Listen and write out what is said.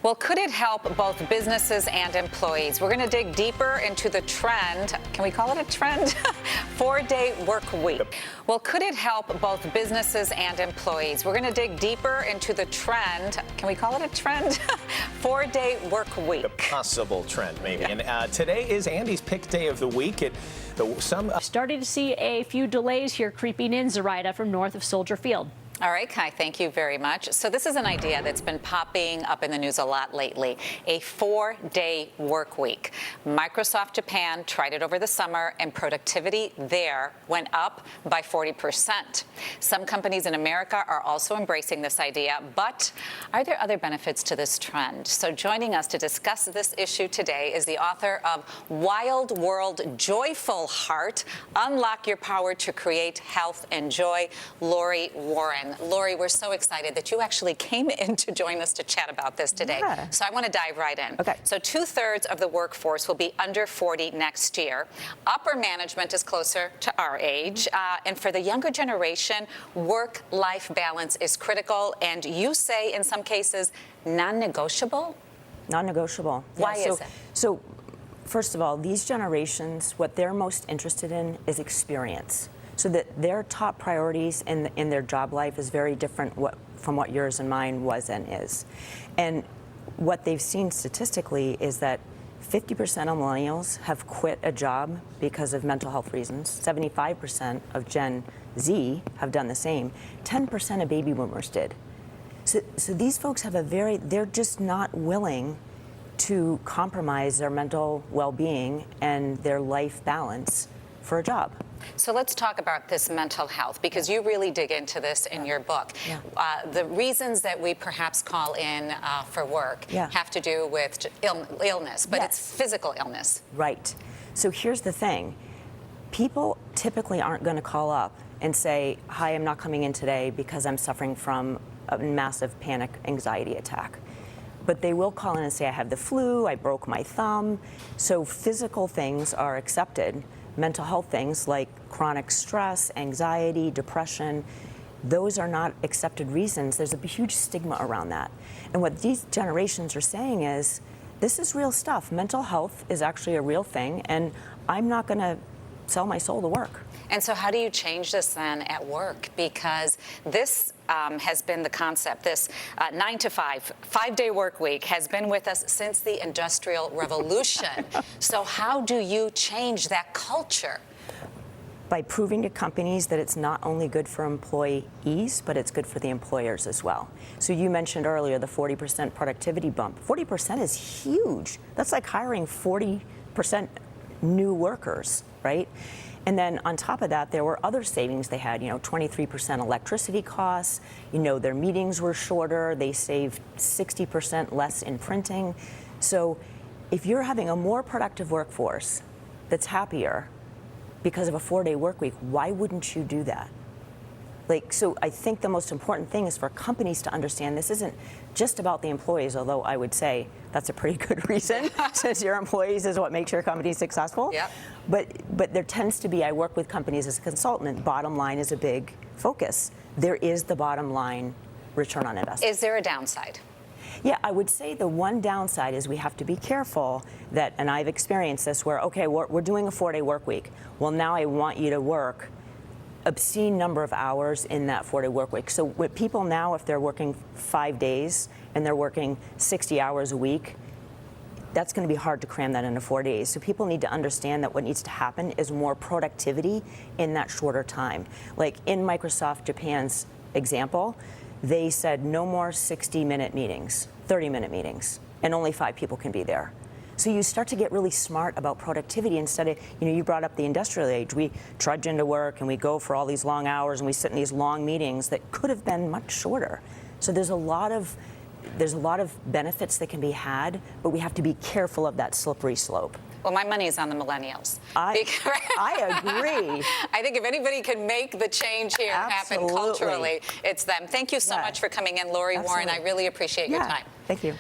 Well, could it help both businesses and employees? We're going to dig deeper into the trend. Can we call it a trend? 4-day work week. Well, could it help both businesses and employees? We're going to dig deeper into the trend. Can we call it a trend? 4-day work week. A possible trend, maybe. Yeah. And today is Andy's pick day of the week. Starting to see a few delays here creeping in, Zoraida, from north of Soldier Field. All right, Kai, thank you very much. So this is an idea that's been popping up in the news a lot lately, a 4-day work week. Microsoft Japan tried it over the summer, and productivity there went up by 40%. Some companies in America are also embracing this idea, but are there other benefits to this trend? So joining us to discuss this issue today is the author of Wild World, Joyful Heart, Unlock Your Power to Create Health and Joy, Laurie Warren. Laurie, we're so excited that you actually came in to join us to chat about this today. Yeah. So I want to dive right in. Okay. So 2/3 of the workforce will be under 40 next year. Upper management is closer to our age. And for the younger generation, work-life balance is critical. And you say, in some cases, non-negotiable? Non-negotiable. Why is it? So, first of all, these generations, what they're most interested in is experience. So that their top priorities in their job life is very different from what yours and mine was and is. And what they've seen statistically is that 50% of millennials have quit a job because of mental health reasons. 75% of Gen Z have done the same. 10% of baby boomers did. So these folks have they're just not willing to compromise their mental well-being and their life balance for a job. So let's talk about this mental health, because you really dig into this in your book. Yeah. The reasons that we perhaps call in for work Yeah. have to do with illness, but Yes. it's physical illness. Right. So here's the thing. People typically aren't going to call up and say, hi, I'm not coming in today because I'm suffering from a massive panic anxiety attack. But they will call in and say, I have the flu, I broke my thumb. So physical things are accepted. Mental health things like chronic stress, anxiety, depression, those are not accepted reasons. There's a huge stigma around that. And what these generations are saying is, this is real stuff. Mental health is actually a real thing, and I'm not going to sell my soul to work. And so how do you change this then at work? Because this has been the concept, this 9 to 5, 5-day work week has been with us since the Industrial Revolution. So how do you change that culture? By proving to companies that it's not only good for employees, but it's good for the employers as well. So you mentioned earlier the 40% productivity bump. 40% is huge. That's like hiring 40% new workers, right? And then on top of that, there were other savings they had, 23% electricity costs, their meetings were shorter, they saved 60% less in printing. So if you're having a more productive workforce that's happier because of a 4-day work week, why wouldn't you do that? So I think the most important thing is for companies to understand this isn't just about the employees, although I would say that's a pretty good reason, since your employees is what makes your company successful. Yep. But there tends to be, I work with companies as a consultant, and bottom line is a big focus. There is the bottom line return on investment. Is there a downside? Yeah, I would say the one downside is we have to be careful that, and I've experienced this, where, okay, we're doing a 4-day work week. Well, now I want you to work obscene number of hours in that 4-day work week. So with people now, if they're working 5 days and they're working 60 hours a week, that's going to be hard to cram that into 4 days. So people need to understand that what needs to happen is more productivity in that shorter time. Like in Microsoft Japan's example, they said no more 60-minute meetings, 30-minute meetings, and only 5 people can be there. So you start to get really smart about productivity instead of, you brought up the industrial age. We trudge into work and we go for all these long hours and we sit in these long meetings that could have been much shorter. So there's a lot of benefits that can be had, but we have to be careful of that slippery slope. Well, my money is on the millennials. I agree. I think if anybody can make the change here happen culturally, it's them. Thank you so much for coming in, Laurie Warren. I really appreciate your time. Thank you.